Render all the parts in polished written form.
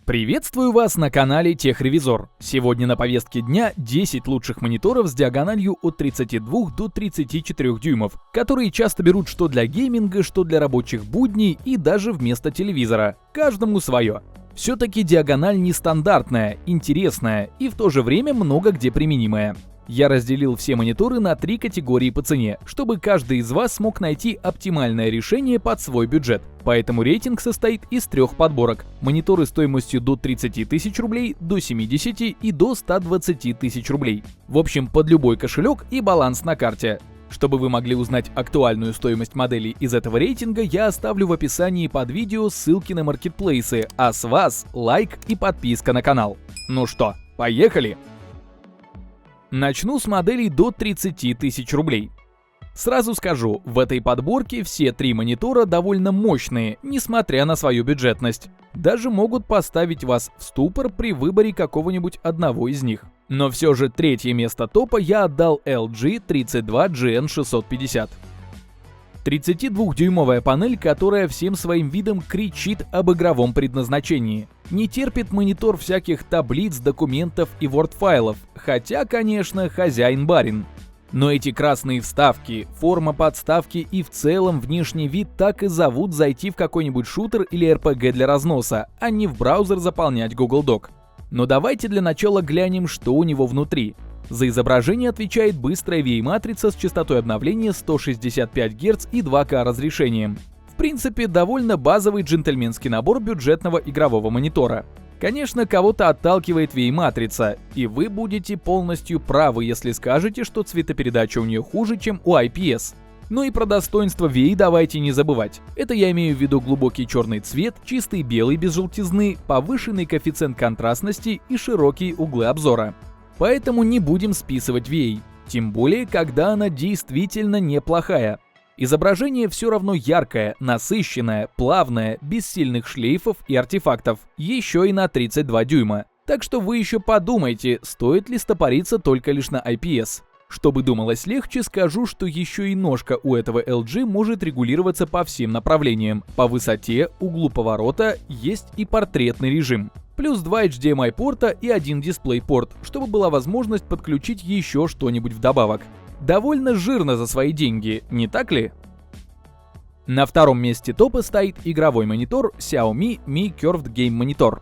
Приветствую вас на канале Техревизор. Сегодня на повестке дня 10 лучших мониторов с диагональю от 32 до 34 дюймов, которые часто берут что для гейминга, что для рабочих будней и даже вместо телевизора. Каждому свое. Все-таки диагональ нестандартная, интересная и в то же время много где применимая. Я разделил все мониторы на 3 категории по цене, чтобы каждый из вас смог найти оптимальное решение под свой бюджет. Поэтому рейтинг состоит из 3 подборок. Мониторы стоимостью до 30 тысяч рублей, до 70 и до 120 тысяч рублей. В общем, под любой кошелек и баланс на карте. Чтобы вы могли узнать актуальную стоимость моделей из этого рейтинга, я оставлю в описании под видео ссылки на маркетплейсы, а с вас лайк и подписка на канал. Ну что, поехали! Начну с моделей до 30 тысяч рублей. Сразу скажу, в этой подборке все 3 монитора довольно мощные, несмотря на свою бюджетность. Даже могут поставить вас в ступор при выборе какого-нибудь одного из них. Но все же третье место топа я отдал LG 32GN650. 32-дюймовая панель, которая всем своим видом кричит об игровом предназначении. Не терпит монитор всяких таблиц, документов и Word-файлов, хотя, конечно, хозяин-барин. Но эти красные вставки, форма подставки и в целом внешний вид так и зовут зайти в какой-нибудь шутер или RPG для разноса, а не в браузер заполнять Google Doc. Но давайте для начала глянем, что у него внутри. За изображение отвечает быстрая VA-матрица с частотой обновления 165 Гц и 2К разрешением. В принципе, довольно базовый джентльменский набор бюджетного игрового монитора. Конечно, кого-то отталкивает VA-матрица, и вы будете полностью правы, если скажете, что цветопередача у нее хуже, чем у IPS. Ну и про достоинство VA давайте не забывать. Это я имею в виду глубокий черный цвет, чистый белый без желтизны, повышенный коэффициент контрастности и широкие углы обзора. Поэтому не будем списывать VA, тем более, когда она действительно неплохая. Изображение все равно яркое, насыщенное, плавное, без сильных шлейфов и артефактов, еще и на 32 дюйма. Так что вы еще подумайте, стоит ли стопориться только лишь на IPS. Чтобы думалось легче, скажу, что еще и ножка у этого LG может регулироваться по всем направлениям. По высоте, углу поворота, есть и портретный режим. Плюс 2 HDMI порта и 1 DisplayPort, чтобы была возможность подключить еще что-нибудь вдобавок. Довольно жирно за свои деньги, не так ли? На втором месте топа стоит игровой монитор Xiaomi Mi Curved Game Monitor.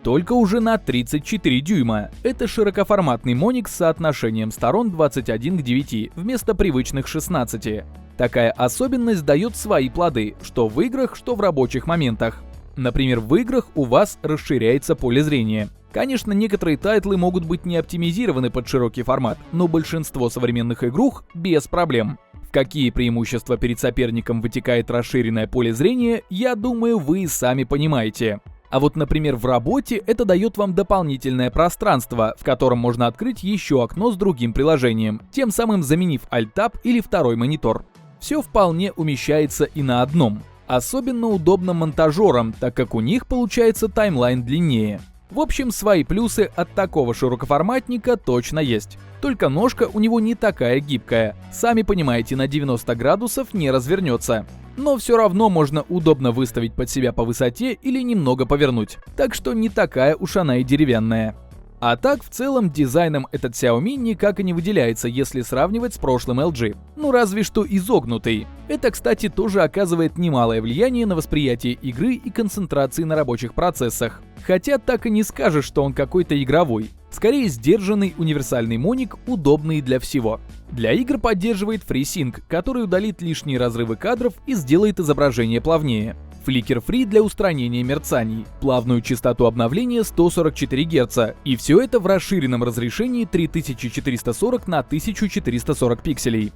Только уже на 34 дюйма. Это широкоформатный моник с соотношением сторон 21 к 9 вместо привычных 16. Такая особенность дает свои плоды, что в играх, что в рабочих моментах. Например, в играх у вас расширяется поле зрения. Конечно, некоторые тайтлы могут быть не оптимизированы под широкий формат, но большинство современных игрух без проблем. В какие преимущества перед соперником вытекает расширенное поле зрения, я думаю, вы и сами понимаете. А вот, например, в работе это дает вам дополнительное пространство, в котором можно открыть еще окно с другим приложением, тем самым заменив Alt-Tab или второй монитор. Все вполне умещается и на одном. Особенно удобно монтажерам, так как у них получается таймлайн длиннее. В общем, свои плюсы от такого широкоформатника точно есть. Только ножка у него не такая гибкая. Сами понимаете, на 90 градусов не развернется. Но все равно можно удобно выставить под себя по высоте или немного повернуть. Так что не такая уж она и деревянная. А так, в целом, дизайном этот Xiaomi никак и не выделяется, если сравнивать с прошлым LG. Ну разве что изогнутый. Это, кстати, тоже оказывает немалое влияние на восприятие игры и концентрации на рабочих процессах. Хотя так и не скажешь, что он какой-то игровой. Скорее сдержанный универсальный моник, удобный для всего. Для игр поддерживает FreeSync, который удалит лишние разрывы кадров и сделает изображение плавнее. Flicker Free для устранения мерцаний, плавную частоту обновления 144 Гц, и все это в расширенном разрешении 3440 на 1440 пикселей.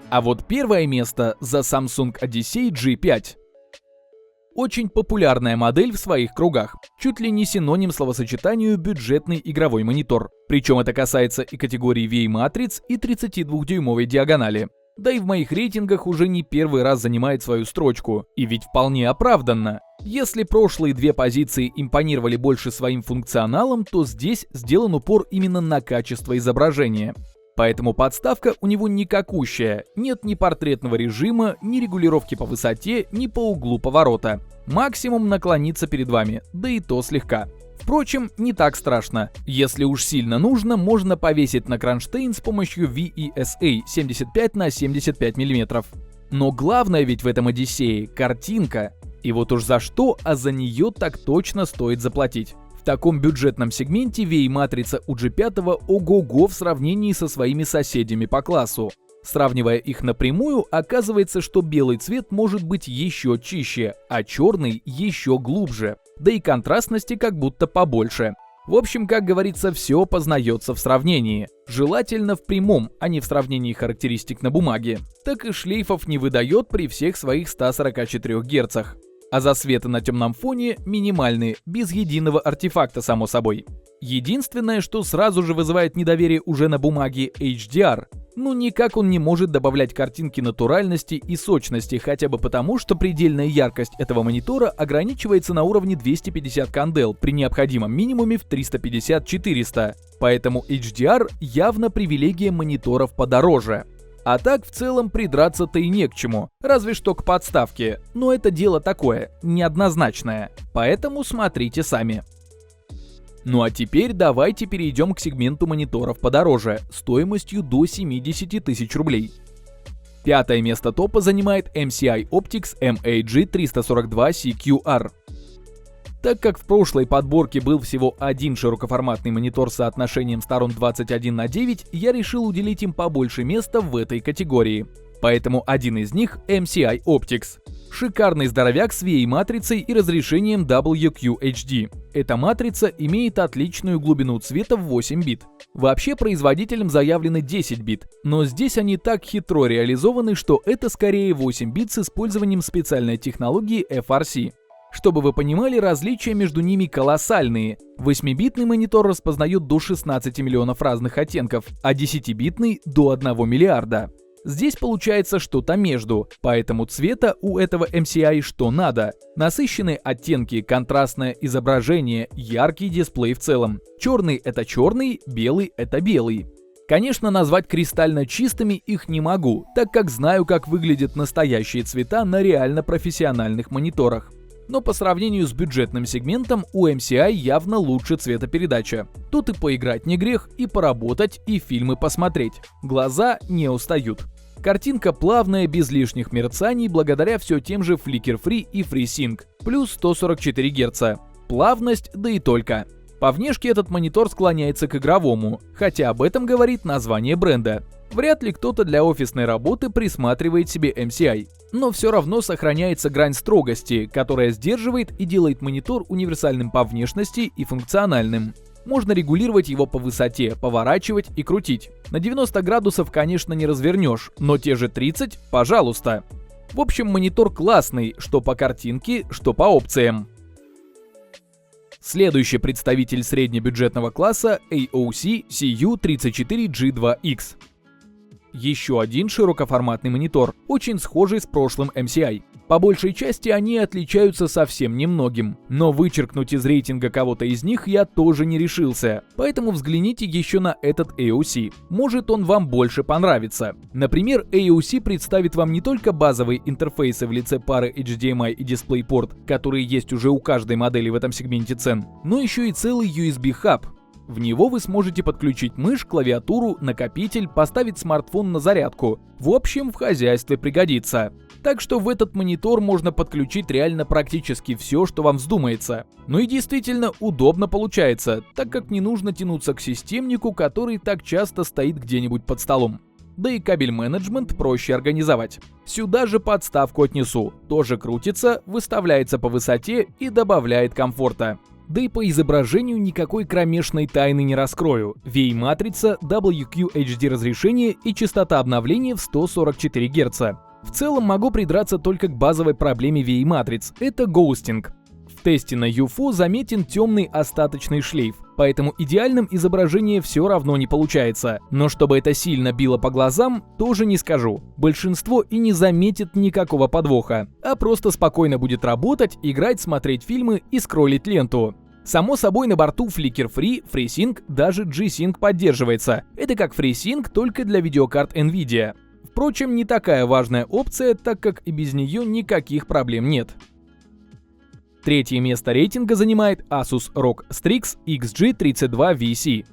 А вот первое место за Samsung Odyssey G5. Очень популярная модель в своих кругах, чуть ли не синоним словосочетанию бюджетный игровой монитор. Причем это касается и категории VA-матриц, и 32-дюймовой диагонали. Да и в моих рейтингах уже не первый раз занимает свою строчку, и ведь вполне оправданно. Если прошлые 2 позиции импонировали больше своим функционалом, то здесь сделан упор именно на качество изображения. Поэтому подставка у него никакущая, нет ни портретного режима, ни регулировки по высоте, ни по углу поворота. Максимум наклониться перед вами, да и то слегка. Впрочем, не так страшно. Если уж сильно нужно, можно повесить на кронштейн с помощью VESA 75 на 75 мм. Но главное ведь в этом Одиссее – картинка. И вот уж за что, а за нее так точно стоит заплатить. В таком бюджетном сегменте VEI-матрица у G5 ого-го в сравнении со своими соседями по классу. Сравнивая их напрямую, оказывается, что белый цвет может быть еще чище, а черный еще глубже. Да и контрастности как будто побольше. В общем, как говорится, все познается в сравнении. Желательно в прямом, а не в сравнении характеристик на бумаге. Так и шлейфов не выдает при всех своих 144 Гц. А засветы на темном фоне минимальные, без единого артефакта, само собой. Единственное, что сразу же вызывает недоверие уже на бумаге HDR. Ну никак он не может добавлять картинке натуральности и сочности, хотя бы потому, что предельная яркость этого монитора ограничивается на уровне 250 кандел при необходимом минимуме в 350-400. Поэтому HDR явно привилегия мониторов подороже. А так в целом придраться-то и не к чему, разве что к подставке, но это дело такое, неоднозначное, поэтому смотрите сами. Ну а теперь давайте перейдем к сегменту мониторов подороже, стоимостью до 70 тысяч рублей. Пятое место топа занимает MCI Optics MAG342CQR. Так как в прошлой подборке был всего один широкоформатный монитор с соотношением сторон 21:9, я решил уделить им побольше места в этой категории. Поэтому один из них MCI Optics. Шикарный здоровяк с VEI-матрицей и разрешением WQHD. Эта матрица имеет отличную глубину цвета в 8 бит. Вообще производителем заявлены 10 бит, но здесь они так хитро реализованы, что это скорее 8 бит с использованием специальной технологии FRC. Чтобы вы понимали, различия между ними колоссальные. 8-битный монитор распознает до 16 миллионов разных оттенков, а 10-битный до 1 миллиарда. Здесь получается что-то между, поэтому цвета у этого MCI что надо. Насыщенные оттенки, контрастное изображение, яркий дисплей в целом. Черный — это черный, белый — это белый. Конечно, назвать кристально чистыми их не могу, так как знаю, как выглядят настоящие цвета на реально профессиональных мониторах. Но по сравнению с бюджетным сегментом у MCI явно лучше цветопередача. Тут и поиграть не грех, и поработать, и фильмы посмотреть. Глаза не устают. Картинка плавная, без лишних мерцаний, благодаря все тем же Flicker Free и FreeSync, плюс 144 Гц. Плавность, да и только. По внешке этот монитор склоняется к игровому, хотя об этом говорит название бренда. Вряд ли кто-то для офисной работы присматривает себе MCI. Но все равно сохраняется грань строгости, которая сдерживает и делает монитор универсальным по внешности и функциональным. Можно регулировать его по высоте, поворачивать и крутить. На 90 градусов, конечно, не развернешь, но те же 30 – пожалуйста. В общем, монитор классный, что по картинке, что по опциям. Следующий представитель среднебюджетного класса AOC CU34G2X. Еще один широкоформатный монитор, очень схожий с прошлым MCI. По большей части они отличаются совсем немногим, но вычеркнуть из рейтинга кого-то из них я тоже не решился, поэтому взгляните еще на этот AOC, может он вам больше понравится. Например, AOC представит вам не только базовые интерфейсы в лице пары HDMI и DisplayPort, которые есть уже у каждой модели в этом сегменте цен, но еще и целый USB-хаб. В него вы сможете подключить мышь, клавиатуру, накопитель, поставить смартфон на зарядку. В общем, в хозяйстве пригодится. Так что в этот монитор можно подключить реально практически все, что вам вздумается. Ну и действительно удобно получается, так как не нужно тянуться к системнику, который так часто стоит где-нибудь под столом. Да и кабель-менеджмент проще организовать. Сюда же подставку отнесу. Тоже крутится, выставляется по высоте и добавляет комфорта. Да и по изображению никакой кромешной тайны не раскрою. VEI-матрица, WQHD разрешение и частота обновления в 144 Гц. В целом могу придраться только к базовой проблеме VEI-матриц – это гоустинг. В тесте на UFO заметен темный остаточный шлейф, поэтому идеальным изображение все равно не получается. Но чтобы это сильно било по глазам, тоже не скажу. Большинство и не заметит никакого подвоха, а просто спокойно будет работать, играть, смотреть фильмы и скроллить ленту. Само собой, на борту Flicker Free, FreeSync, даже G-Sync поддерживается. Это как FreeSync, только для видеокарт NVIDIA. Впрочем, не такая важная опция, так как и без нее никаких проблем нет. Третье место рейтинга занимает Asus ROG Strix XG32VC.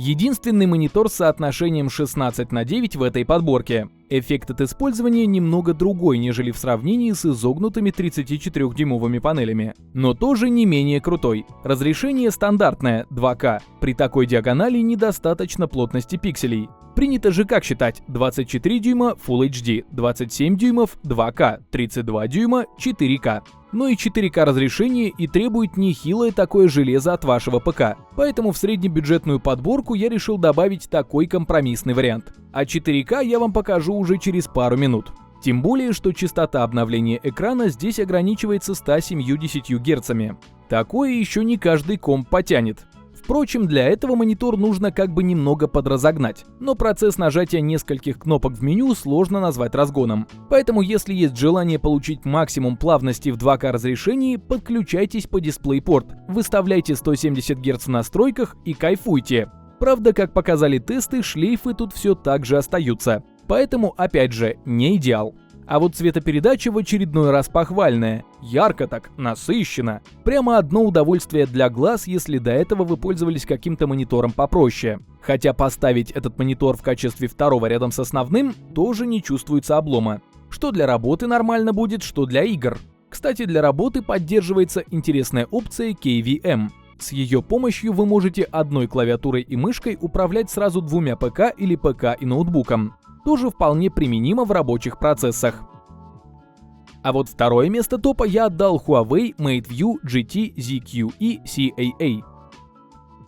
Единственный монитор с соотношением 16:9 в этой подборке. Эффект от использования немного другой, нежели в сравнении с изогнутыми 34-дюймовыми панелями, но тоже не менее крутой. Разрешение стандартное 2К. При такой диагонали недостаточно плотности пикселей. Принято же как считать: 24 дюйма Full HD, 27 дюймов 2К, 32 дюйма 4К. Но и 4К разрешение и требует нехилое такое железо от вашего ПК. Поэтому в среднебюджетную подборку я решил добавить такой компромиссный вариант. А 4К я вам покажу уже через пару минут. Тем более, что частота обновления экрана здесь ограничивается 170 Гц. Такое еще не каждый комп потянет. Впрочем, для этого монитор нужно как бы немного подразогнать, но процесс нажатия нескольких кнопок в меню сложно назвать разгоном. Поэтому, если есть желание получить максимум плавности в 2К разрешении, подключайтесь по DisplayPort, выставляйте 170 Гц в настройках и кайфуйте. Правда, как показали тесты, шлейфы тут все так же остаются. Поэтому, опять же, не идеал. А вот цветопередача в очередной раз похвальная. Ярко так, насыщенно. Прямо одно удовольствие для глаз, если до этого вы пользовались каким-то монитором попроще. Хотя поставить этот монитор в качестве второго рядом с основным тоже не чувствуется облома. Что для работы нормально будет, что для игр. Кстати, для работы поддерживается интересная опция KVM. С ее помощью вы можете одной клавиатурой и мышкой управлять сразу двумя ПК или ПК и ноутбуком. Тоже вполне применимо в рабочих процессах. А вот второе место топа я отдал Huawei MateView GT ZQE CAA.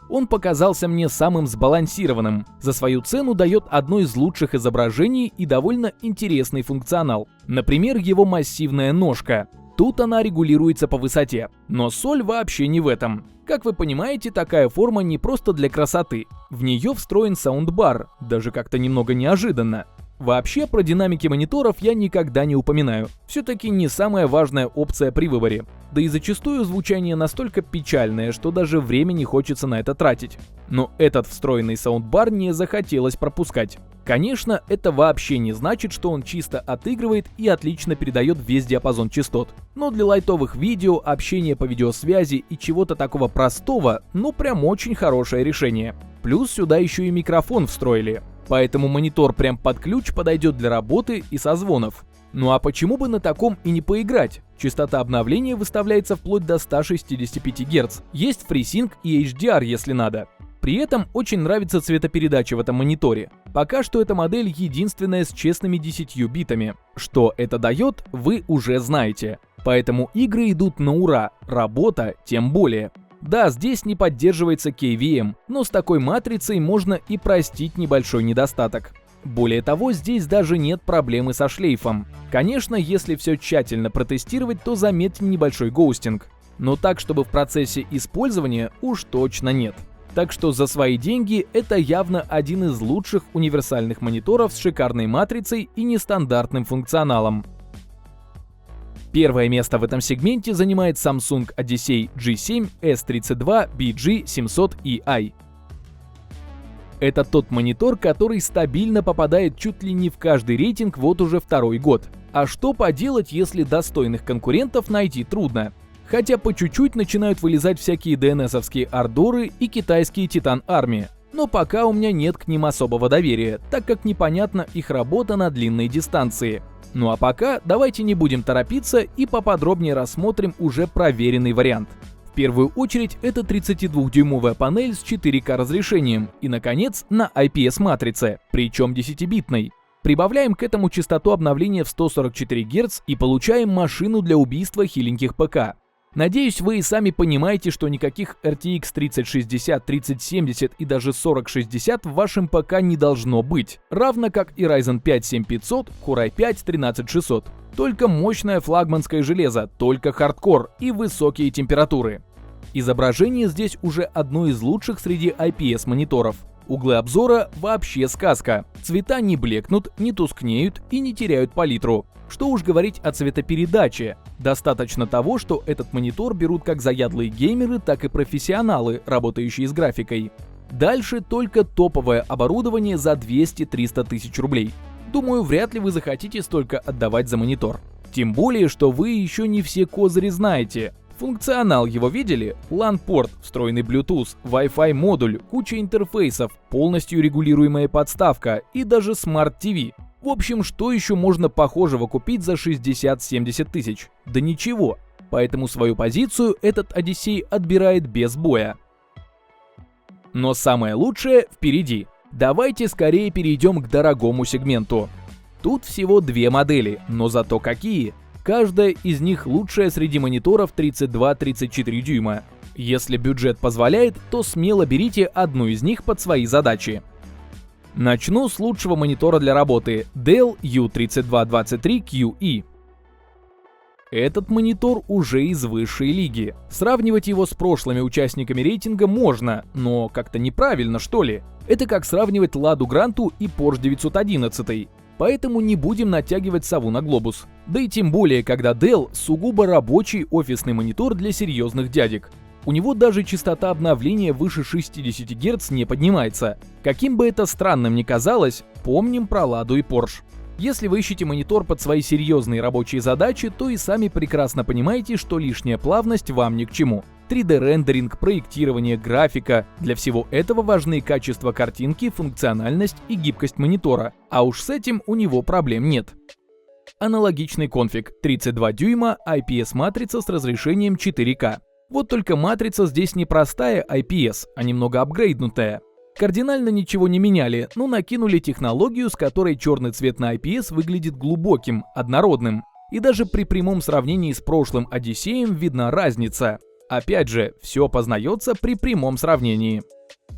Он показался мне самым сбалансированным. За свою цену дает одно из лучших изображений и довольно интересный функционал. Например, его массивная ножка. Тут она регулируется по высоте. Но соль вообще не в этом. Как вы понимаете, такая форма не просто для красоты. В нее встроен саундбар, даже как-то немного неожиданно. Вообще, про динамики мониторов я никогда не упоминаю. Все-таки не самая важная опция при выборе. Да и зачастую звучание настолько печальное, что даже время не хочется на это тратить. Но этот встроенный саундбар не захотелось пропускать. Конечно, это вообще не значит, что он чисто отыгрывает и отлично передает весь диапазон частот. Но для лайтовых видео, общения по видеосвязи и чего-то такого простого, ну прям очень хорошее решение. Плюс сюда еще и микрофон встроили. Поэтому монитор прям под ключ подойдет для работы и созвонов. Ну а почему бы на таком и не поиграть? Частота обновления выставляется вплоть до 165 Гц. Есть FreeSync и HDR, если надо. При этом очень нравится цветопередача в этом мониторе. Пока что эта модель единственная с честными 10 битами. Что это дает, вы уже знаете. Поэтому игры идут на ура, работа тем более. Да, здесь не поддерживается KVM, но с такой матрицей можно и простить небольшой недостаток. Более того, здесь даже нет проблемы со шлейфом. Конечно, если все тщательно протестировать, то заметен небольшой гоустинг. Но так, чтобы в процессе использования, уж точно нет. Так что за свои деньги это явно один из лучших универсальных мониторов с шикарной матрицей и нестандартным функционалом. Первое место в этом сегменте занимает Samsung Odyssey G7 S32 BG700EI. Это тот монитор, который стабильно попадает чуть ли не в каждый рейтинг вот уже второй год. А что поделать, если достойных конкурентов найти трудно? Хотя по чуть-чуть начинают вылезать всякие DNS-овские ардоры и китайские Titan Army. Но пока у меня нет к ним особого доверия, так как непонятна их работа на длинной дистанции. Ну а пока давайте не будем торопиться и поподробнее рассмотрим уже проверенный вариант. В первую очередь это 32-дюймовая панель с 4К разрешением и, наконец, на IPS-матрице, причем 10-битной. Прибавляем к этому частоту обновления в 144 Гц и получаем машину для убийства хиленьких ПК. Надеюсь, вы и сами понимаете, что никаких RTX 3060, 3070 и даже 4060 в вашем ПК не должно быть, равно как и Ryzen 5 7500, Core i5 13600. Только мощное флагманское железо, только хардкор и высокие температуры. Изображение здесь уже одно из лучших среди IPS мониторов. углы обзора вообще сказка. Цвета не блекнут, не тускнеют и не теряют палитру. Что уж говорить о цветопередаче. Достаточно того, что этот монитор берут как заядлые геймеры, так и профессионалы, работающие с графикой. Дальше только топовое оборудование за 200-300 тысяч рублей. Думаю, вряд ли вы захотите столько отдавать за монитор. Тем более, что вы еще не все козыри знаете. Функционал его видели? LAN-порт, встроенный Bluetooth, Wi-Fi модуль, куча интерфейсов, полностью регулируемая подставка и даже Smart TV. В общем, что еще можно похожего купить за 60-70 тысяч? Да ничего. Поэтому свою позицию этот Odyssey отбирает без боя. Но самое лучшее впереди. Давайте скорее перейдем к дорогому сегменту. Тут всего две модели, но зато какие. Каждая из них лучшая среди мониторов 32-34 дюйма. Если бюджет позволяет, то смело берите одну из них под свои задачи. Начну с лучшего монитора для работы Dell U3223QE. Этот монитор уже из высшей лиги. Сравнивать его с прошлыми участниками рейтинга можно, но как-то неправильно, что ли. Это как сравнивать Ладу Гранту и Porsche 911. Поэтому не будем натягивать сову на глобус. Да и тем более, когда Dell сугубо рабочий офисный монитор для серьезных дядек. У него даже частота обновления выше 60 Гц не поднимается. Каким бы это странным ни казалось, помним про Ладу и Porsche. Если вы ищете монитор под свои серьезные рабочие задачи, то и сами прекрасно понимаете, что лишняя плавность вам ни к чему. 3D-рендеринг, проектирование, графика – для всего этого важны качество картинки, функциональность и гибкость монитора, а уж с этим у него проблем нет. Аналогичный конфиг – 32 дюйма, IPS-матрица с разрешением 4К. Вот только матрица здесь не простая IPS, а немного апгрейднутая. Кардинально ничего не меняли, но накинули технологию, с которой черный цвет на IPS выглядит глубоким, однородным. И даже при прямом сравнении с прошлым Одиссеем видна разница. Опять же, все познается при прямом сравнении.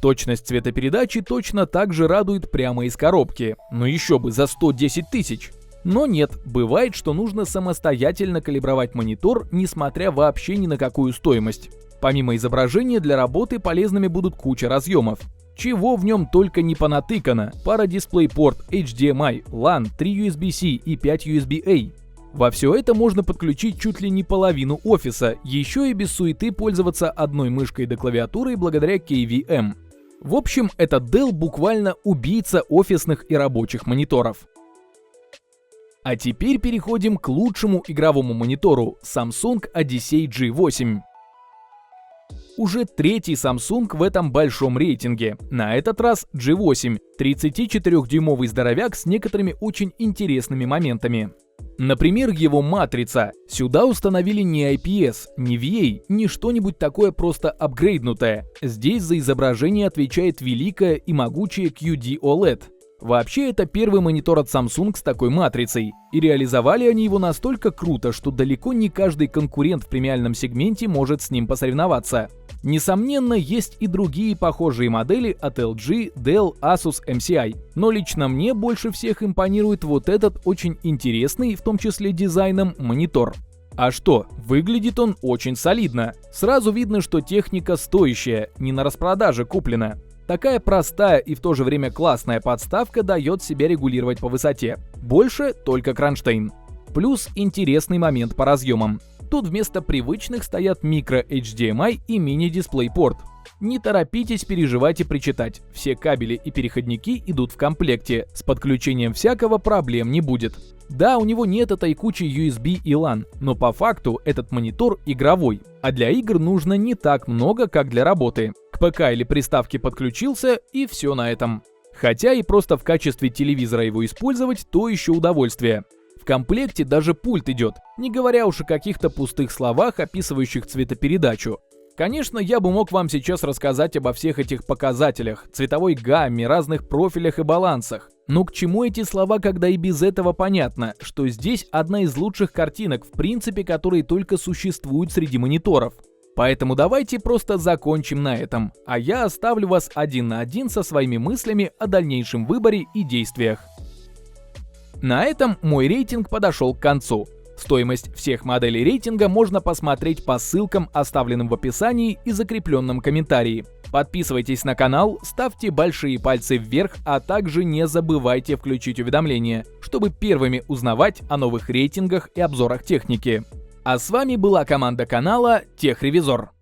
Точность цветопередачи точно так же радует прямо из коробки, но еще бы за 110 тысяч. Но нет, бывает, что нужно самостоятельно калибровать монитор, несмотря вообще ни на какую стоимость. Помимо изображения, для работы полезными будут куча разъемов. Чего в нем только не понатыкано. Пара DisplayPort, HDMI, LAN, 3 USB-C и 5 USB-A. Во все это можно подключить чуть ли не половину офиса, еще и без суеты пользоваться одной мышкой да клавиатурой благодаря KVM. В общем, этот Dell буквально убийца офисных и рабочих мониторов. А теперь переходим к лучшему игровому монитору Samsung Odyssey G8. Уже третий Samsung в этом большом рейтинге. На этот раз G8, 34-дюймовый здоровяк с некоторыми очень интересными моментами. Например, его матрица. Сюда установили не IPS, не VA, не что-нибудь такое просто апгрейднутое. Здесь за изображение отвечает великая и могучая QD OLED. Вообще, это первый монитор от Samsung с такой матрицей. И реализовали они его настолько круто, что далеко не каждый конкурент в премиальном сегменте может с ним посоревноваться. Несомненно, есть и другие похожие модели от LG, Dell, Asus, MCI. Но лично мне больше всех импонирует вот этот очень интересный, в том числе дизайном, монитор. А что, выглядит он очень солидно. Сразу видно, что техника стоящая, не на распродаже куплена. Такая простая и в то же время классная подставка дает себя регулировать по высоте. Больше только кронштейн. Плюс интересный момент по разъемам. Тут вместо привычных стоят micro-HDMI и мини-DisplayPort. Не торопитесь переживать и причитать. Все кабели и переходники идут в комплекте. С подключением всякого проблем не будет. Да, у него нет этой кучи USB и LAN, но по факту этот монитор игровой. А для игр нужно не так много, как для работы. К ПК или приставке подключился, и все на этом. Хотя и просто в качестве телевизора его использовать, то еще удовольствие. В комплекте даже пульт идет, не говоря уж о каких-то пустых словах, описывающих цветопередачу. Конечно, я бы мог вам сейчас рассказать обо всех этих показателях, цветовой гамме, разных профилях и балансах. Но к чему эти слова, когда и без этого понятно, что здесь одна из лучших картинок, в принципе, которые только существуют среди мониторов. Поэтому давайте просто закончим на этом, а я оставлю вас один на один со своими мыслями о дальнейшем выборе и действиях. На этом мой рейтинг подошел к концу. Стоимость всех моделей рейтинга можно посмотреть по ссылкам, оставленным в описании и закрепленном комментарии. Подписывайтесь на канал, ставьте большие пальцы вверх, а также не забывайте включить уведомления, чтобы первыми узнавать о новых рейтингах и обзорах техники. А с вами была команда канала Техревизор.